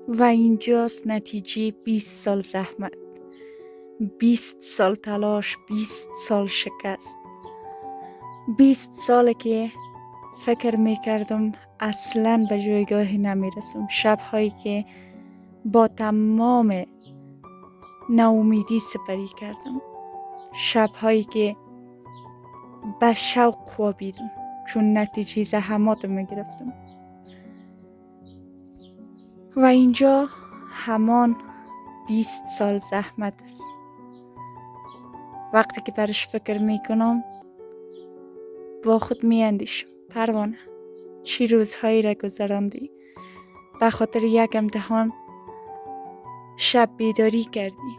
و اینجاست نتیجه 20 سال زحمت، 20 سال تلاش، 20 سال شکست، 20 ساله که فکر میکردم اصلاً به جایگاهی نمیرسم. شبهایی که با تمام ناامیدی سپری کردم، شبهایی که به شوق خوابیدم چون نتیجه زحمات میگرفتم. و اینجا همان 20 سال زحمت است. وقتی که برش فکر میکنم با خود میاندیشم پروانه چی روزهایی را گذراندی، به خاطر یک امتحان شب بیداری کردی،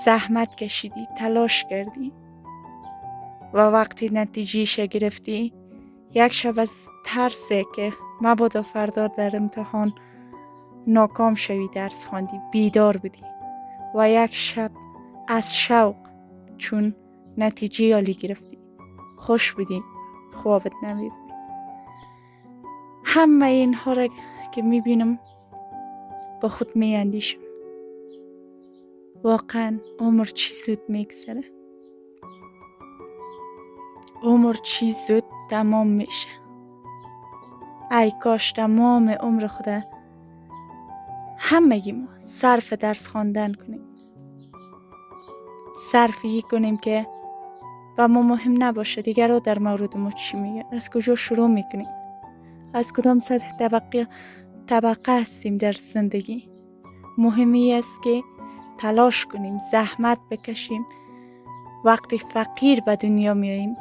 زحمت کشیدی، تلاش کردی و وقتی نتیجهش گرفتی یک شب از ترسه که مبادا فردا در امتحان ناکام شوی درس خواندی بیدار بودی و یک شب از شوق چون نتیجه عالی گرفتی خوش بودی، خوابت نمی. همه اینها را که میبینم با خود میاندیشم واقعا عمر چی زود میگذره، عمر چی زود تمام میشه. ای کاش تمام عمر خود همگی ما صرف درس خواندن کنیم، صرف این کنیم که و ما مهم نباشه دیگر در مورد ما چی میگه، از کجا شروع میکنیم، از کدام سطح طبقه هستیم در زندگی. مهمی است که تلاش کنیم، زحمت بکشیم. وقتی فقیر به دنیا میاییم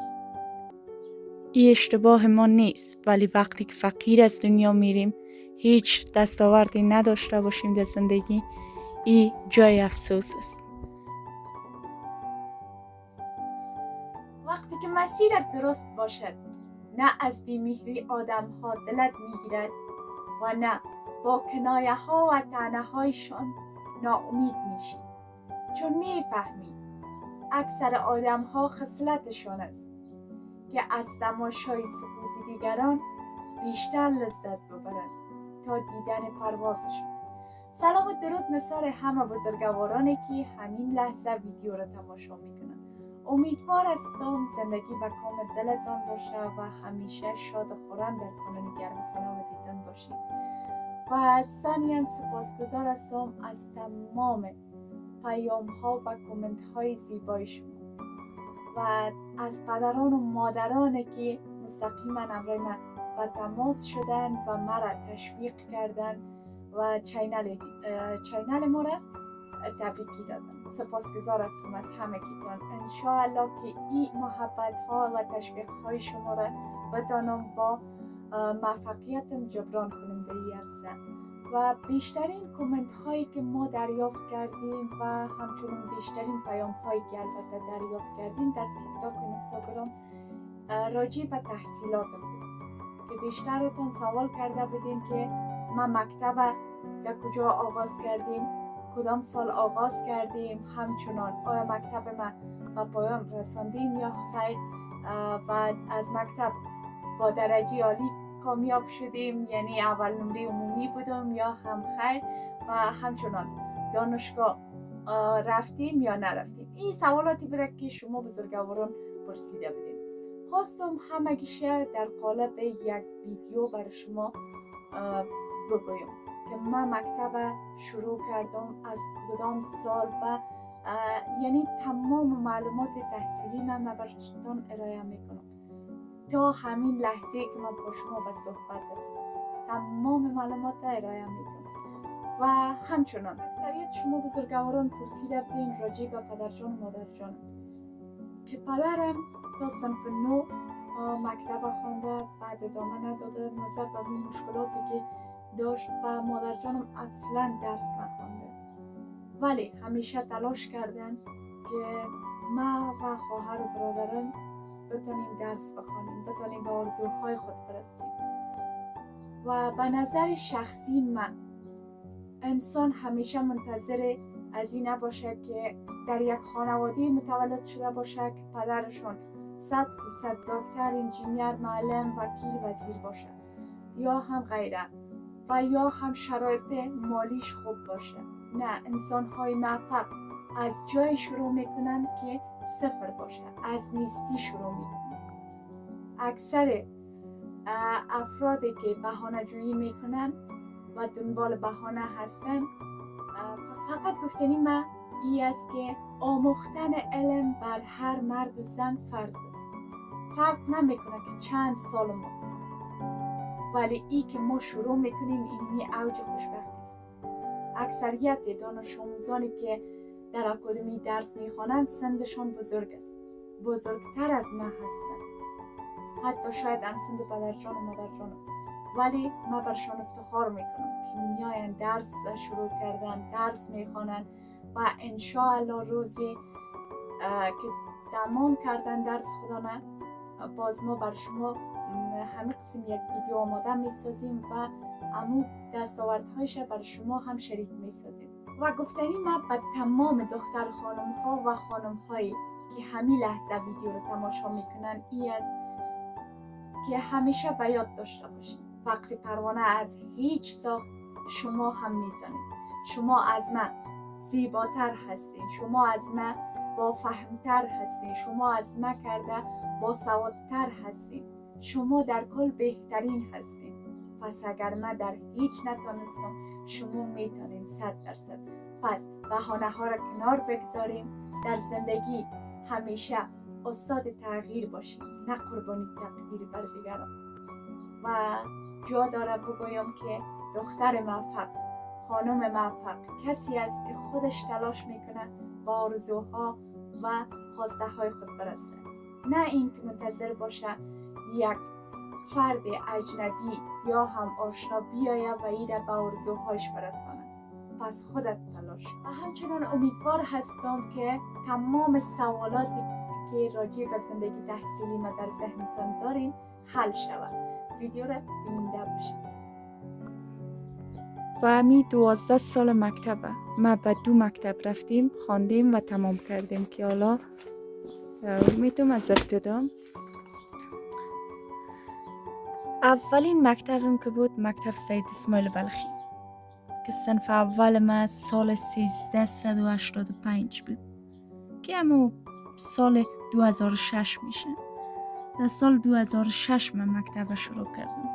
این اشتباه ما نیست، ولی وقتی که فقیر از دنیا میریم هیچ دستاوردی نداشته باشیم در زندگی این جای افسوس است. وقتی که مسیرت درست باشد نه از بی‌مهری آدم ها دلت میگیرد و نه با کنایه ها و طعنه هایشان ناامید میشی، چون میفهمی اکثر آدم ها خصلتشان است که از تماشای سقوط دیگران بیشتر لذت ببرند تا دیدن پروازشان. سلام و درود نثار همه بزرگوارانی که همین لحظه ویدیو را تماشا میکنند. امیدوار هستم زندگی به کام دلتان باشه و همیشه شاد و خرم در خانه گرم خانه و دیدن باشید. و ثانیاً سپاسگزار هستم از تمام پیام ها و کامنت های زیبای شما و از پدران و مادرانی که مستقیما همراه من به تماس شدن و مرا تشویق کردن و چینل ما را تبریکی دادن. سپاسگزار هستم از همگیتان. انشاءالله که این محبت ها و تشویق های شما را بتانم با موفقیتم جبران کنم در این عرصه. و بیشترین کامنت هایی که ما دریافت کردیم و همچنین بیشترین پیام هایی که البته دریافت کردیم در تیک تاک و اینستاگرام راجع به تحصیلاتم بود که بیشترتون سوال کرده بودین که ما مکتب در کجا آغاز کردیم، کدام سال آغاز کردیم، همچنان آیا مکتب ما به پایان رساندیم یا خیر و از مکتب با درجه عالی کامیاب شدیم، یعنی اول نمره عمومی بودم یا هم خیر و همچنان دانشگاه رفتیم یا نرفتیم. این سوالاتی بوده که شما بزرگواران پرسیده بودید. خواستم همگیشه در قالب یک ویدیو برای شما بگویم که من مکتب شروع کردم از کدام سال و یعنی تمام معلومات تحصیلی من براتون ارائه میکنم تا همین لحظه که من با شما به صحبت هستم. تمام معلومات ارائه میدم و همچنان اکثریت شما بزرگواران پرسیده بودین راجع به پدرجان و مادرجان که پدرم تا صنف 9 مکتب خوانده، بعد ادامه نداده نظر به اون مشکلاتی که داشت و مادرجانم اصلا درس نخوانده، ولی همیشه تلاش کردن که ما و خواهر و برادرم بتونیم درس بخوانیم، بتونیم به آرزوهای خود برسیم. و به نظر شخصی من انسان همیشه منتظر از این نباشه که در یک خانواده متولد شده باشه که پدرشون 100% دکتر، انجینیر، معلم، وکیل، وزیر باشه یا هم غیره و یا هم شرایط مالیش خوب باشه. نه، انسان‌های موفق از جای شروع میکنن که صفر باشه، از نیستی شروع میکنن. اکثر افرادی که بهانه جویی میکنن و دنبال بهانه هستن، فقط گفتنی ما ای است که آموختن علم بر هر مرد و زن فرض است. فرق نمیکنه که چند سال ماست، ولی ای که ما شروع میکنیم اینی اوج خوشبختی است. اکثریت دانش آموزانی که در اکادمی درس میخوانند سنشان بزرگ است، بزرگتر از من هستند، حتی شاید هم سند پدرجان و مادرجان، ولی من برشان افتخار میکنم که میاین درس شروع کردن، درس میخوانند و انشاءالله روزی که تمام کردن درس خدا نه، باز ما بر شما همه قسم یک ویدیو آماده میسازیم و امو دستاوردهایش بر شما هم شریک میسازیم. و گفتنی ما به تمام دختر خانم ها و خانم هایی که همین لحظه ویدیو رو تماشا میکنن ای است که همیشه به یاد داشته باشید وقتی پروانه از هیچ ساخت، شما هم میتونید. شما از من زیباتر هستین، شما از من با فهمتر هستین، شما از من کرده با سوادتر هستین، شما در کل بهترین هستین. پس اگر من در هیچ نتونستم، شما میتونین 100%. پس بهانه ها را کنار بگذاریم، در زندگی همیشه استاد تغییر باشیم، نه قربانی تقدیر بر دیگران. و جا داره بگویم که دختر موفق، خانم موفق کسی است که خودش تلاش میکنه با آرزوها و خواسته های خود برسه، نه این که منتظر باشه یک فرد اجنبی یا هم آشنا بیایه و ایره به آرزوهایش برسانه. پس خودت تلاش. و همچنان امیدوار هستم که تمام سوالاتی که راجع به زندگی تحصیلی ما در ذهنتان دارین حل شود. ویدیو را بیننده باشید. و همی 12 سال مکتبه ما به 2 مکتب رفتیم، خواندیم و تمام کردیم که حالا میتونم از ابتدا. اولین مکتبم که بود مکتب سید اسماعیل بلخی که صنف اول ما سال 1385 بود که همون سال 2006 میشه. در سال 2006 من مکتب شروع کردم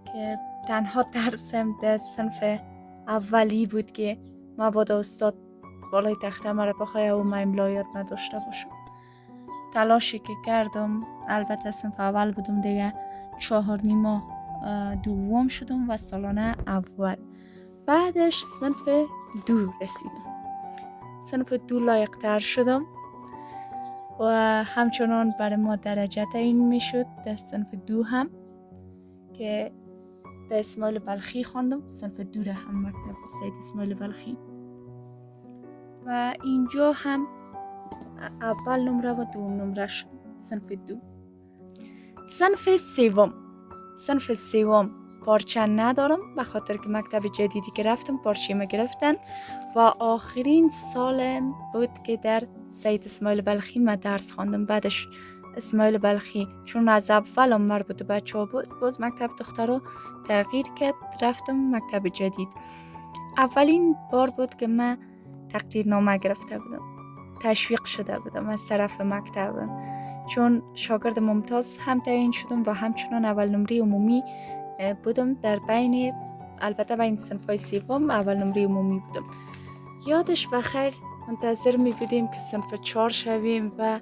که تنها درسم در صنف اولی بود که مبادا استاد بالای تخته مرا بخواه و من املا یاد نداشته باشم. تلاشی که کردم، البته صنف اول بودم دیگه، 4 ماه دوم شدم و سالانه اول. بعدش صنف 2 رسیدم. صنف 2 لایق تر شدم و همچنان برای ما درجه تعیین میشد در صنف 2 هم که در اسماعیل بلخی خواندم. صنف 2 را هم مکتب سید اسماعیل بلخی و اینجا هم اول نمره و دوم نمره شد. صنف 2. صنف سوم پارچه ندارم به خاطر که مکتب جدیدی که رفتم پارچه ما گرفتن و آخرین سالم بود که در سید اسماعیل بلخی ما درس خواندم. بعدش اسماعیل بلخی چون از اول مربوط به بچه ها بود، باز مکتب دخترها تغییر کرد، رفتم مکتب جدید. اولین بار بود که من تقدیرنامه گرفته بودم، تشویق شده بودم از طرف مکتبم، چون شاگرد ممتاز هم تعیین شدم و همچنان اول نمره عمومی بودم. در بین البته بین صنفای سوم اول نمره عمومی بودم. یادش بخیر منتظر می بودیم که صنف 4 شویم و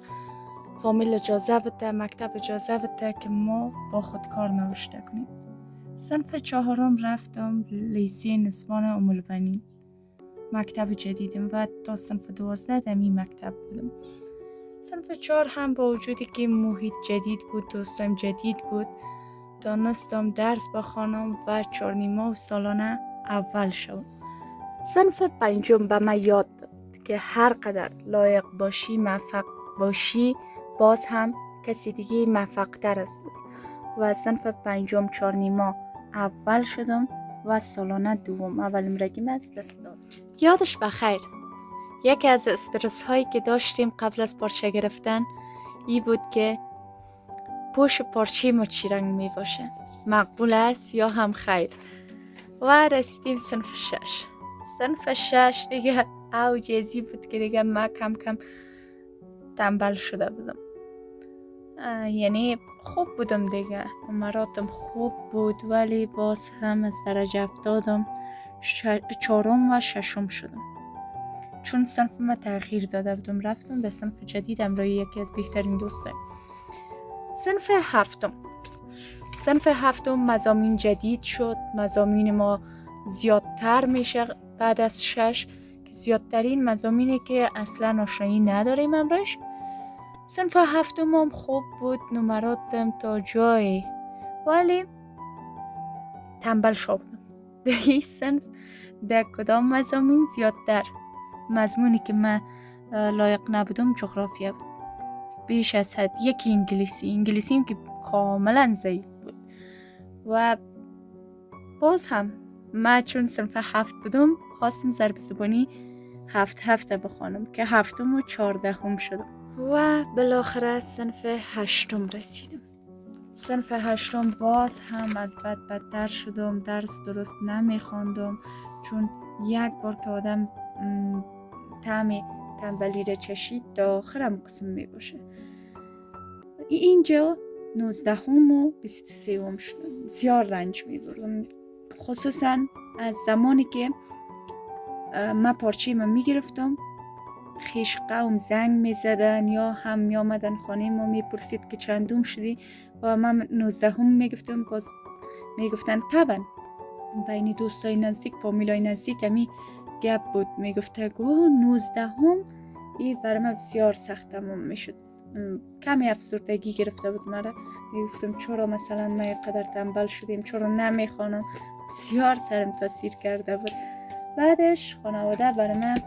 فامیل اجازه بده، مکتب اجازه بده که ما با خود کار نوشته کنیم. صنف 4 رفتم لیسه نسوان ام البنین، مکتب جدیدم و تا صنف 12 در این مکتب بودم. صنف 4 هم با وجودی که محیط جدید بود، دوستم جدید بود، دانستم درس بخوانم و 4 ماه و سالانه اول شدم. صنف 5 به من یاد داد که هر قدر لایق باشی، موفق باشی، باز هم کسی دیگه موفق تر است و صنف 5 4 ماه اول شدم و سالانه دوم اول نمرگیم از دست داد. یادش بخیر یکی از استرس هایی که داشتیم قبل از پارچه گرفتن ای بود که پوش پارچه ما چی رنگ می باشه، مقبول است یا هم خیر. و رسیدیم صنف شش دیگه اوج ازی بود که دیگه من کم کم تنبل شده بودم. یعنی خوب بودم دیگه، نمراتم خوب بود، ولی باز هم از درجه افتادم چهارم و ششم شدم، چون صنف ما تغییر داده بودم، رفتم به صنف جدید امروی یکی از بهترین دوستم. صنف هفتم مضامین جدید شد، مضامین ما زیادتر میشه بعد از 6 که زیادترین مضامینی که اصلا آشنایی نداریم امروش. صنف هفتم هم خوب بود، نمراتم تا جایی، ولی تنبل شدم. در این صنف در کدام مضامین زیادتر مضمونی که من لایق نبودم جغرافیا بود، بیش از حد. یکی انگلیسی که کاملا ضعیف بود. و باز هم من چون صنف 7 بودم خواستم ضرب زبانی 7 بخوانم که 7 و 14 شدم و بالاخره صنف 8 رسیدم. صنف 8 باز هم از بدتر شدم، درس درست نمیخواندم، چون یک بار که آدم طعم تنبلی را چشید تا آخرم قسم می باشه. اینجا 19 و 23 شدم. بسیار رنج می بردم، خصوصا از زمانی که من پارچه من می گرفتم، خیش قوم زنگ می زدن یا هم می آمدن خانه ما می پرسید که چندم شدی و من 19 می گفتم، باز می گفتن طبعا. بین دوستای نزدیک، فامیلای نزدیک همی گپ بود، می گفته گو 19 این برای من بسیار سخت می شد. کمی افسردگی گرفته بود مرا. می گفتم چرا مثلا ما اینقدر تنبل شدیم، چرا نمیخوانم. بسیار سرم تاثیر کرده بود. بعدش خانواده برای من،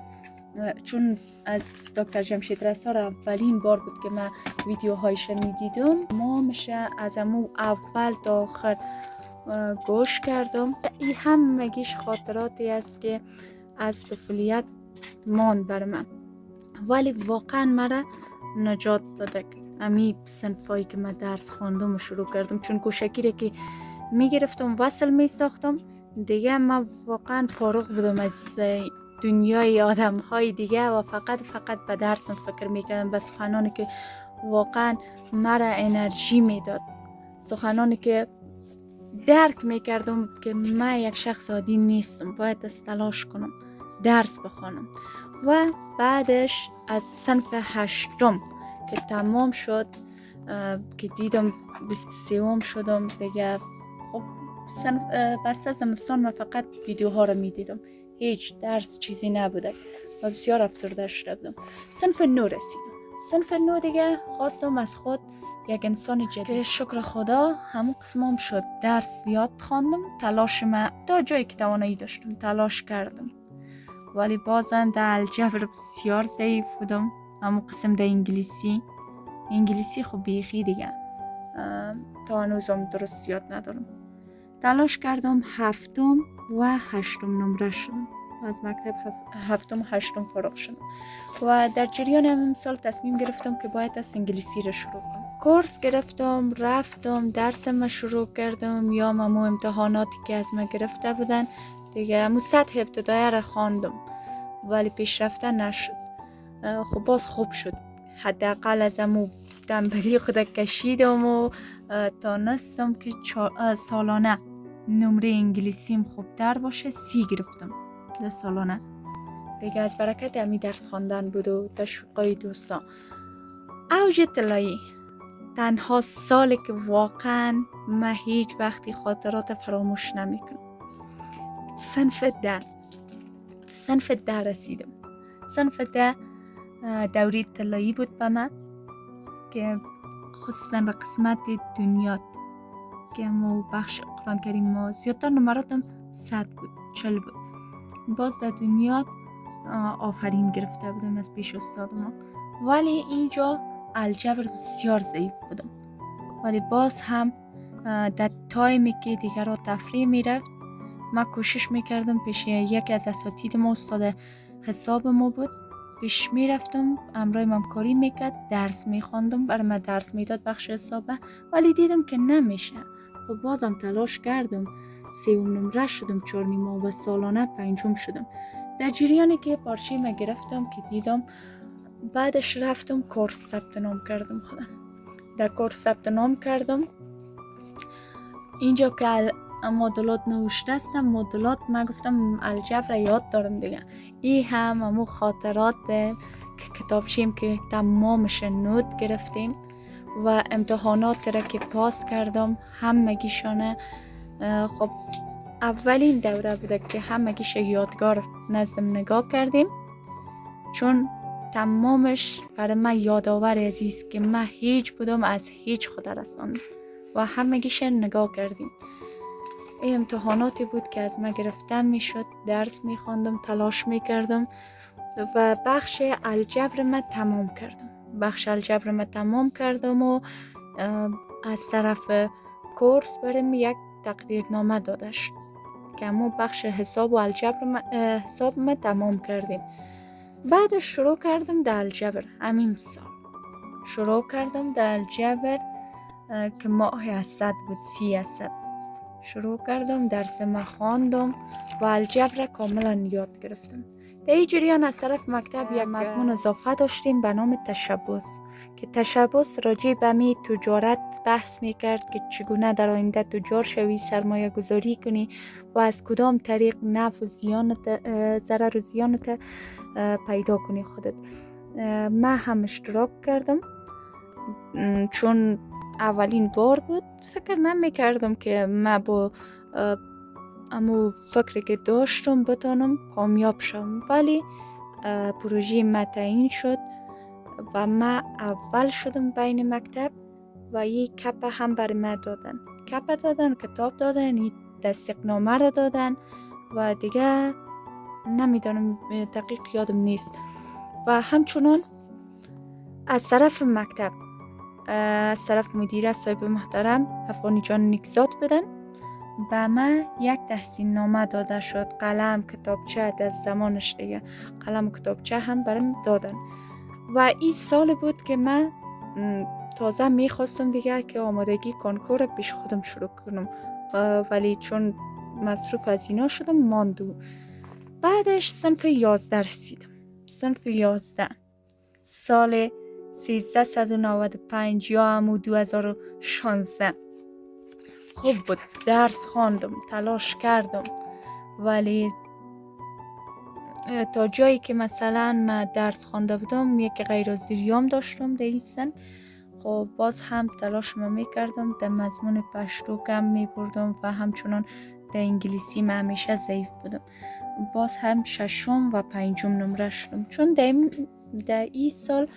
چون از دکتر جمشید رسا اولین بار بود که من ویدیوهایش میدیدم، ما میشه از امو اول تا آخر گوش کردم. این هم مگیش خاطراتی است که از طفولیت ماند بر من، ولی واقعا مرا نجات داده. امی صنفایی که من درس خواندم و شروع کردم، چون گوشگیری که میگرفتم وصل میساختم دیگه، من واقعا فارغ بودم از دنیای آدم های دیگه و فقط به درسم فکر میکردم، به سخنانی که واقعا مرا انرژی میداد، سخنانی که درک میکردم که من یک شخص عادی نیستم، باید تلاش کنم درس بخوانم. و بعدش از صنف 8 که تمام شد، که دیدم 23 شدم دیگه. خب بسته زمستان من فقط ویدیوها رو میدیدم، هیچ درس چیزی نبوده و بسیار افسرده شده بودم. صنف 9 رسیدم. صنف 9 دیگه خواستم از خود یک انسان جدید، که شکر خدا همون قسمم شد. درس زیاد خواندم، تلاش من تا جایی که توانایی داشتم تلاش کردم، ولی بازم در الجبر بسیار ضعیف بودم. همون قسم در انگلیسی خب بیخی دیگه تا هنوزم درست یاد ندارم. تلاش کردم 7 و 8 نمره شدم، از مکتب 7 و 8 فارغ شدم و در جریان همین سال تصمیم گرفتم که باید از انگلیسی را شروع کنم. کورس گرفتم، رفتم درسم شروع کردم، یا ممو امتحاناتی که از من گرفته بودن دیگه، همون سطح ابتدایی را خواندم ولی پیشرفته نشد. خب باز خوب شد، حداقل از همون تنبلی خود کشیدم و تانستم که سالانه نمره انگلیسیم خوبتر باشه. 30 گرفتم در سالانه دیگه، از برکت همی درس خواندن بود و تشویقای دوستان. اوج طلایی، تنها سالی که واقعا من هیچ وقتی خاطرات فراموش نمیکنم. صنف 10 رسیدم. صنف 10 دوری طلایی بود به من، که خصوصا به قسمت دنیات که ما بخش قرآن کریم ما زیادتر نمراتم 100 بود، 40 بود. باز در دنیات آفرین گرفته بودم از پیش استاد ما، ولی اینجا الجبر بسیار ضعیف بودم. ولی باز هم در تایمی که دیگر را تفریح میرفت، من کوشش میکردم پیش یکی از اساتید ما، استاد حساب ما بود، پیش میرفتم، امرای من کاری میکرد، درس میخواندم، برای من درس میداد بخش حسابه، ولی دیدم که نمیشه. خب بازم تلاش کردم، سوم نمره شدم 4 ماه و سالانه 5 شدم. در جریانی که پارچه ما گرفتم که دیدم، بعدش رفتم کورس ثبت نام کردم خودم. در کورس ثبت نام کردم. اینجا که مدلات نوشته هستم، مدلات من گفتم الجبر یاد دارم دیگه. این هم همون خاطرات که کتابچیم که تمامش نوت گرفتیم و امتحانات را که پاس کردم همگیشانه. خب اولین دوره بوده که همگیش یادگار نزدم نگاه کردیم، چون تمامش برای من یادآور عزیز که من هیچ بودم از هیچ خود رساندم و همگیش نگاه کردیم. این امتحاناتی بود که از من گرفتن میشد، درس میخواندم، تلاش میکردم و بخش الجبر من تمام کردم و از طرف کورس برام یک تقدیرنامه دادش که همون بخش حساب و الجبر حساب من تمام کردیم. بعد شروع کردم در الجبر. همین سال شروع کردم در الجبر که ماه اسد بود، 30 اسد شروع کردم، درس ما خواندم و الجبر کاملا یاد گرفتم. در این جریان از طرف مکتب یک مضمون اضافه داشتیم به نام تشبث که تشبث راجع به می تجارت بحث میکرد که چگونه در آینده تجار شوی، سرمایه گذاری کنی و از کدام طریق نفع و زیانت، ضرر و زیانت پیدا کنی خودت. من هم اشتراک کردم چون اولین بار بود. فکر نمیکردم که من با امو فکری که داشتم بتانم کامیاب شم، ولی پروژه من تعیین شد و من اول شدم بین مکتب و یک کپ هم بر من دادن. کپ دادن، کتاب دادن، یک تصدیقنامه را دادن و دیگه نمیدانم دقیق یادم نیست. و همچنان از طرف مکتب، از طرف مدیر صاحب محترم افغانی جان نیکزاد بدن به من یک تحسین نامه داده شد. قلم، کتابچه، در زمانش دیگه قلم و کتابچه هم برام دادن و این سال بود که من تازه میخواستم دیگه که آمادگی کنکور پیش خودم شروع کنم، ولی چون مصروف از اینا شدم ماندو. بعدش صنف 11 رسیدم. صنف 11 سال 1395 یا همو 2016 خوب بود. درس خواندم، تلاش کردم، ولی تا جایی که مثلا من درس خوانده بودم یک غیر حاضریام داشتم در این سن. خب باز هم تلاش میکردم، در مضمون پشتو کم میبردم و همچنان در انگلیسی من همیشه ضعیف بودم. باز هم 6 و 5 نمره شدم، چون در این سال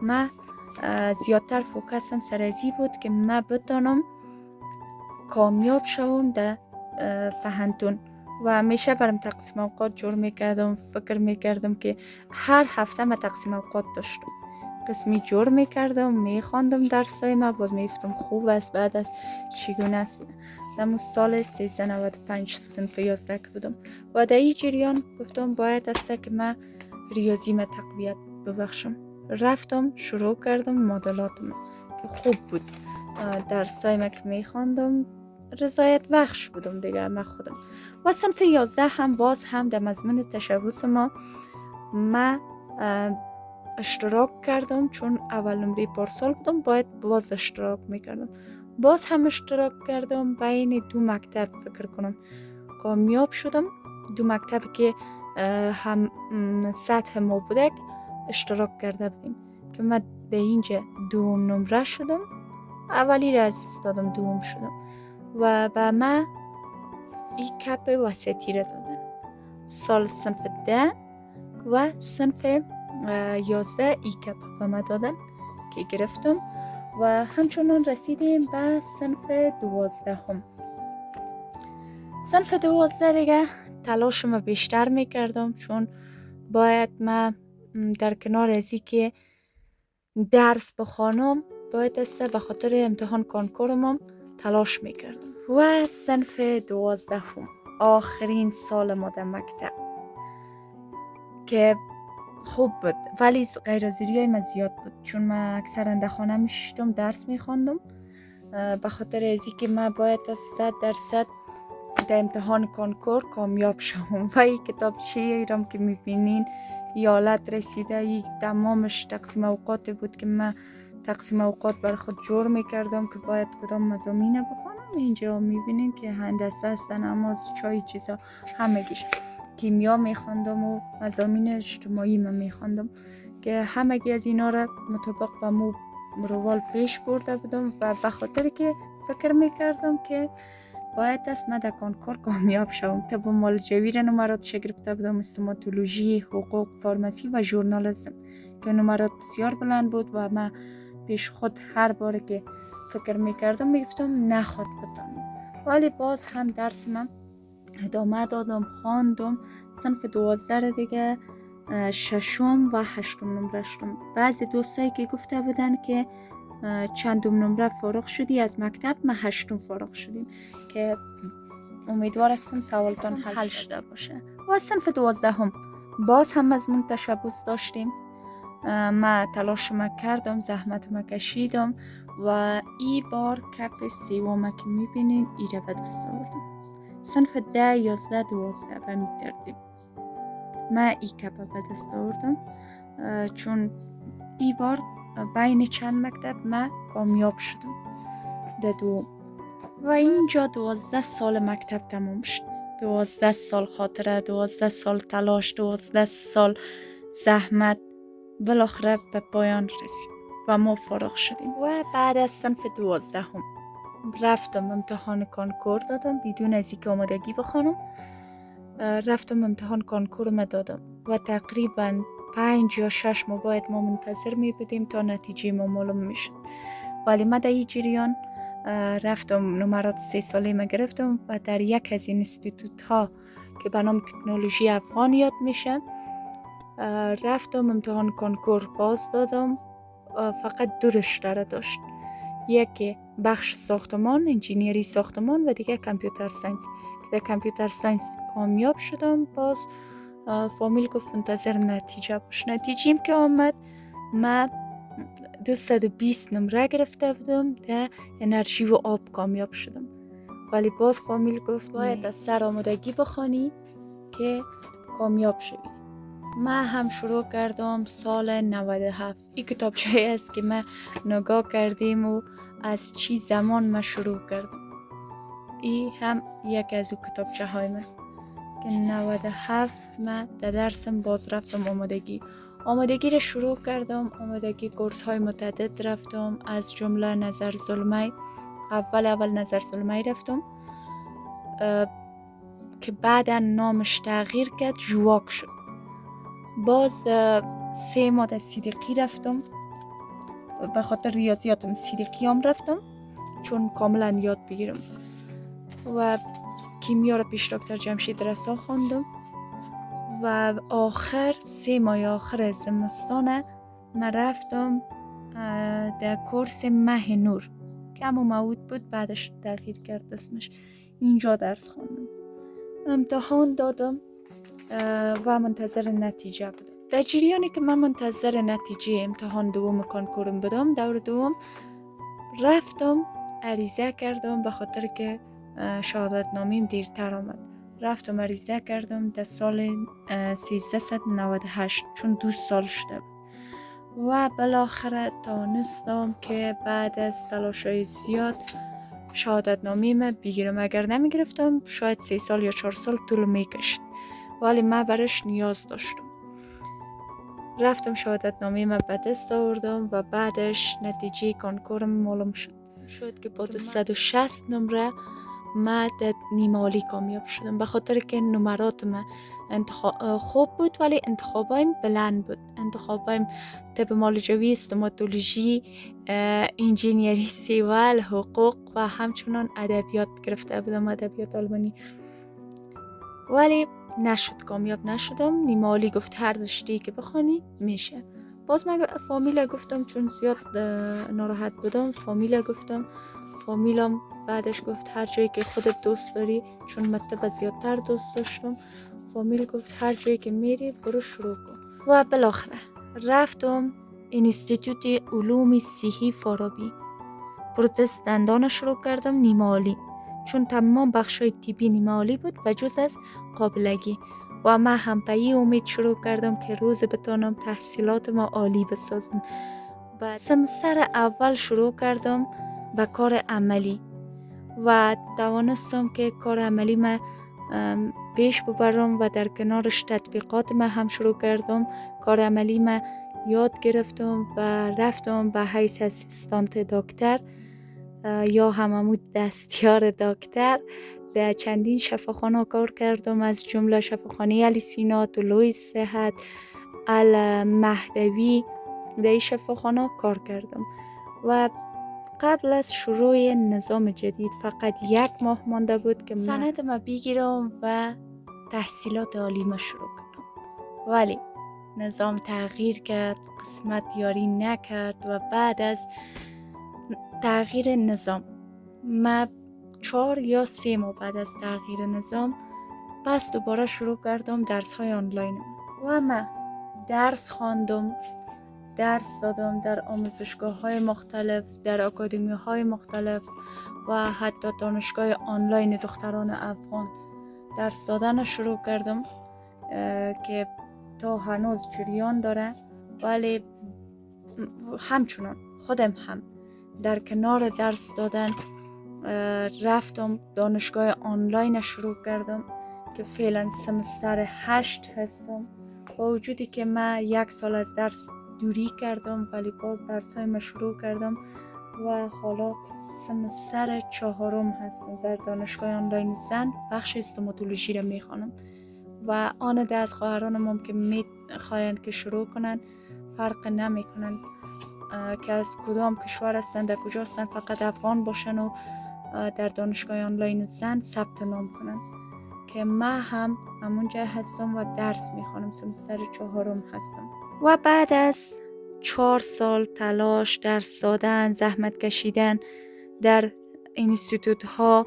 من زیادتر فوکسم سر ازی بود که من بتانم کامیاب شوم در فهنتون و همیشه برام تقسیم اوقات جور میکردم. فکر میکردم که هر هفته من تقسیم اوقات داشتم، قسمی جور میکردم، میخواندم درسای من، باز میفتم خوب است بعد از چگونه است. در سال 1395 صنف 11 بودم و در این جریان گفتم باید است که من ریاضی ما تقویت ببخشم. رفتم شروع کردم مدلاتم که خوب بود. درسای ما که میخواندم رضایت بخش بودم دیگه من خودم. و صنف 11 هم باز هم در مضمون تشبث ما اشتراک کردم، چون اول نمره پارسال بودم باید باز اشتراک میکردم. باز هم اشتراک کردم بین 2 مکتب. فکر کنم کامیاب شدم. 2 مکتب که هم سطح ما بودک اشتراک کرده بودیم که من به اینجا 2 نمره شدم. اولی را از دادم 2 شدم و به من این کپ وسطی را دادن. سال صنف 10 و صنف 11 ای کپ به من دادن که گرفتم و همچنان رسیدیم به صنف 12 هم. صنف 12 دیگه تلاشم بیشتر میکردم، چون باید من در کنار ازی که درس بخوانم باید است به خاطر امتحان کنکورم تلاش میکردم. و صنف 12 هم آخرین سال ما در مکتب که خوب بود، ولی غیر حاضری های من زیاد بود، چون من اکثر در خانه میشتم درس میخواندم. به خاطر ازی که من باید از 100% در امتحان کنکور کامیاب شوم. و این کتابچه ایرام که میبینین یالت رسیده، این تمامش تقسیم اوقات بود که من تقسیم اوقات بر خود جور میکردم که باید کدام مضامین بخونم. اینجا میبینین که هندسه است، نماز، چای، چیزا همگیش. کیمیا میخوندم و مضامین اجتماعی من میخوندم که همگی از اینا را مطابق با مو روال پیش برده بودم و به خاطر که فکر میکردم که باید دست من در کنکور کامیاب شوم. طب مالجوی را نمراتش گرفته بودم، استوماتولوژی، حقوق، فارمسی و ژورنالیسم که نمرات بسیار بلند بود و من پیش خود هر بار که فکر میکردم میگفتم نخواد بتانم. ولی باز هم درس من ادامه دادم، خواندم. صنف 12 دیگه 6 و 8 نمره شدم. بعضی دوستایی که گفته بودن که چندم نمره فارغ شدی از مکتب، ما 8 فارغ شدیم که امیدوار هستم سوالتان حل شده باشه. و صنف 12 باز هم مضمون تشبث داشتیم. ما تلاش کردم، زحمت کشیدم و ای بار کپ 3 که میبینین ایره به دست آوردم. صنف 10 11 12 به می ترتیب من ای کپ به دست آوردم، چون ای بار بین چند مکتب من کامیاب شدم در دوم. و اینجا 12 سال مکتب تمام شد. 12 سال خاطره، 12 سال تلاش، 12 سال زحمت بالاخره به پایان رسید و ما فارغ شدیم. و بعد از صنف 12 رفتم امتحان کنکور دادم بدون از اینکه آمادگی بخوانم. رفتم امتحان کنکور دادم و تقریبا 5 یا 6 ماه باید ما منتظر می بودیم تا نتیجه ما معلوم می شد. ولی من در این جریان رفتم نمرات 3 ساله ما گرفتم و در یک از این انستیتوت ها که به نام تکنولوژی افغان یاد میشه رفتم امتحان کنکور باز دادم. فقط 2 رشته داشت، یکی بخش ساختمان، انجینیری ساختمان و دیگه کامپیوتر ساینس. در کامپیوتر ساینس کامیاب شدم. باز فامیل گفت منتظر نتیجه باش. نتیجیم که آمد من 220 نمره گرفته بودم، در انرژی و آب کامیاب شدم. ولی باز فامیل گفت باید از سر آمادگی بخوانی که کامیاب شوی. من هم شروع کردم سال 97. این کتابچه است که من نگاه کردیم و از چی زمان من شروع کردم. این هم یک از او کتابچه های است که 97 من در درسم باز رفتم آمادگی را شروع کردم. آمادگی کورس های متعدد رفتم، از جمله نظر ظلمی. اول نظر ظلمی رفتم که بعدا نامش تغییر کرد، جواک شد. باز 3 ماه صدیقی رفتم، به خاطر ریاضیاتم صدیقی هم رفتم چون کاملا یاد بگیرم. و کیمیا را پیش دکتر جمشید رسا خواندم و آخر 3 ماه آخر زمستان من رفتم در کورس مه نور که همون موعود بود، بعدش تغییر کرد اسمش. اینجا درس خواندم، امتحان دادم و منتظر نتیجه بودم. در جریانی که من منتظر نتیجه امتحان دوم کنکورم بودم، دور دوم رفتم عریضه کردم، به خاطر که شهادت نامیم دیرتر آمد. رفتم عریضه کردم در سال 1398 چون 2 سال شده بود و بالاخره تانستم که بعد از تلاشای زیاد شهادت نامیم بگیرم. اگر نمی گرفتم شاید 3 سال یا 4 سال طول می کشید، ولی من برش نیاز داشتم. رفتم شهادت نامیم به دست آوردم و بعدش نتیجه کنکورم معلوم شد که با 260 نمره من در نیمه عالی کامیاب شدم. به خاطر که نمرات من خوب بود ولی انتخابایم بلند بود. انتخابایم طب معالجوی، استوماتولوژی، انجینیری سیول، حقوق و همچنان ادبیات گرفته بودم، ادبیات آلمانی. ولی نشد، کامیاب نشدم. نیمه عالی گفت هر رشته‌ای که بخوانی میشه. باز من فامیل گفتم چون زیاد ناراحت بودم. فامیلم بعدش گفت هر جایی که خودت دوست داری، چون مطلب زیادتر دوست داشتم. فامیل گفت هر جایی که میری برو شروع کن. و بالاخره رفتم انستیتوت علوم صحی فارابی، پروتز دندان شروع کردم نیمه عالی، چون تمام بخشای طبی نیمه عالی بود به جز از قابلگی. و من هم به این امید شروع کردم که روز بتونم تحصیلات ما عالی بسازم. بعد سمستر اول شروع کردم به کار عملی و توانستم که کار عملی ما پیش ببرم و در کنارش تطبیقات ما هم شروع کردم. کار عملی ما یاد گرفتم و رفتم به حیث اسیستانت دکتر یا هممون دستیار دکتر در چندین شفاخانه کار کردم، از جمله شفاخانه علی سینا، طلوع صحت، المهدوی. در این شفاخانه کار کردم و قبل از شروع نظام جدید فقط 1 ماه مانده بود که سند ما بگیرم و تحصیلات عالی ما شروع کنم. ولی نظام تغییر کرد، قسمت یاری نکرد و بعد از تغییر نظام ما 4 یا 3 ماه بعد از تغییر نظام پس دوباره شروع کردم درس های آنلاین و من درس خواندم، درس دادم در آموزشگاه های مختلف، در اکادمی های مختلف و حتی دانشگاه آنلاین دختران افغان درس دادن شروع کردم که تا هنوز جریان داره. ولی همچنان خودم هم در کنار درس دادن رفتم دانشگاه آنلاین شروع کردم که فعلا سمستر 8 هستم. با وجودی که من 1 سال از درس دوری کردم ولی باز درس های ما شروع کردم و حالا سمستر 4 هستم در دانشگاه آنلاین زن، بخش استوماتولوژی را میخوانم و آن ده از خواهرانم که میخواین که شروع کنن فرق نمیکنن که از کدام کشور هستن، در کجا هستن، فقط افغان باشن و در دانشگاه آنلاین زن ثبت نام کنن که من هم همونجا هستم و درس میخوانم، سمستر 4 هستم. و بعد از 4 سال تلاش، درس دادن، زحمت کشیدن در اینستیتوت ها،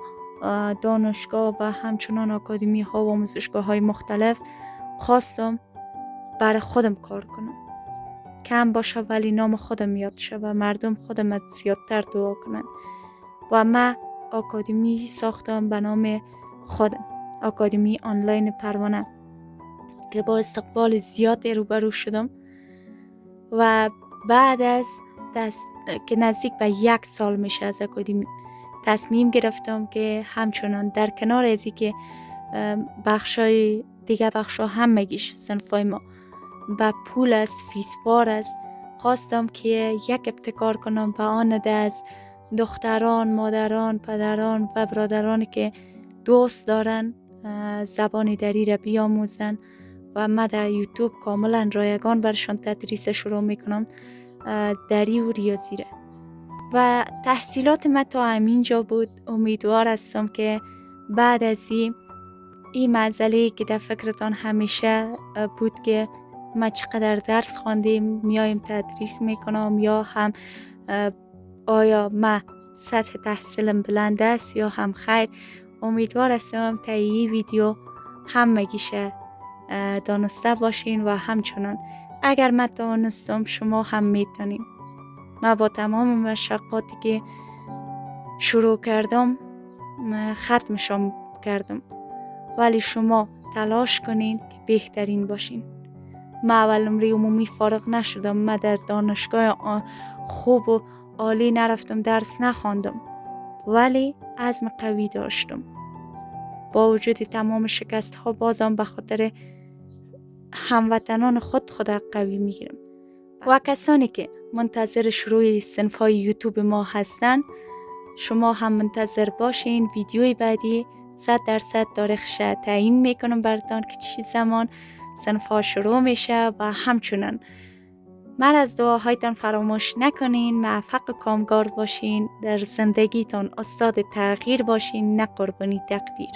دانشگاه و همچنان اکادمی ها و آموزشگاه های مختلف خواستم برای خودم کار کنم، کم باشه ولی نام خودم یاد شه و مردم خودم زیادتر دعا کنن. و من اکادمی ساختم به نام خودم، اکادمی آنلاین پروانه، که با استقبال زیاد روبرو شدم و بعد از که نزدیک به 1 سال میشه از اکادمی تصمیم گرفتم که همچنان در کنار ازی که بخشای دیگه بخشا هم مگیش صنفای ما با پول است، فیسبار است، خواستم که یک ابتکار کنم به آن ده از دختران، مادران، پدران و برادرانی که دوست دارن زبان دری را بیاموزن و من در یوتیوب کاملا رایگان برشان تدریس شروع میکنم دری و ریاضی را. و تحصیلات من تا همینجا بود. امیدوار هستم که بعد از این معضله که در فکرتان همیشه بود که ما چقدر درس خواندیم میایم تدریس میکنم یا هم آیا ما سطح تحصیلم بلند است یا هم خیر، امیدوار هستم تا این ویدیو همگیشه دانسته باشین و همچنان اگر من توانستم شما هم میتونین. من با تمام مشقاتی که شروع کردم ختمشم کردم، ولی شما تلاش کنین که بهترین باشین. من اول نمره عمومی فارغ نشدم، من در دانشگاه خوب و عالی نرفتم، درس نخواندم، ولی عزم قوی داشتم. با وجود تمام شکست ها بازم به خاطر هموطنان خود قوی میگیرم. و کسانی که منتظر شروع صنف های یوتیوب ما هستن، شما هم منتظر باشین. ویدیوی بعدی 100% تاریخش تعیین میکنم براتون که چه زمان صنف ها شروع میشه و همچنان من از دعاهایتان فراموش نکنین. موفق و کامگار باشین، در زندگیتان استاد تغییر باشین، نه قربانی تقدیر.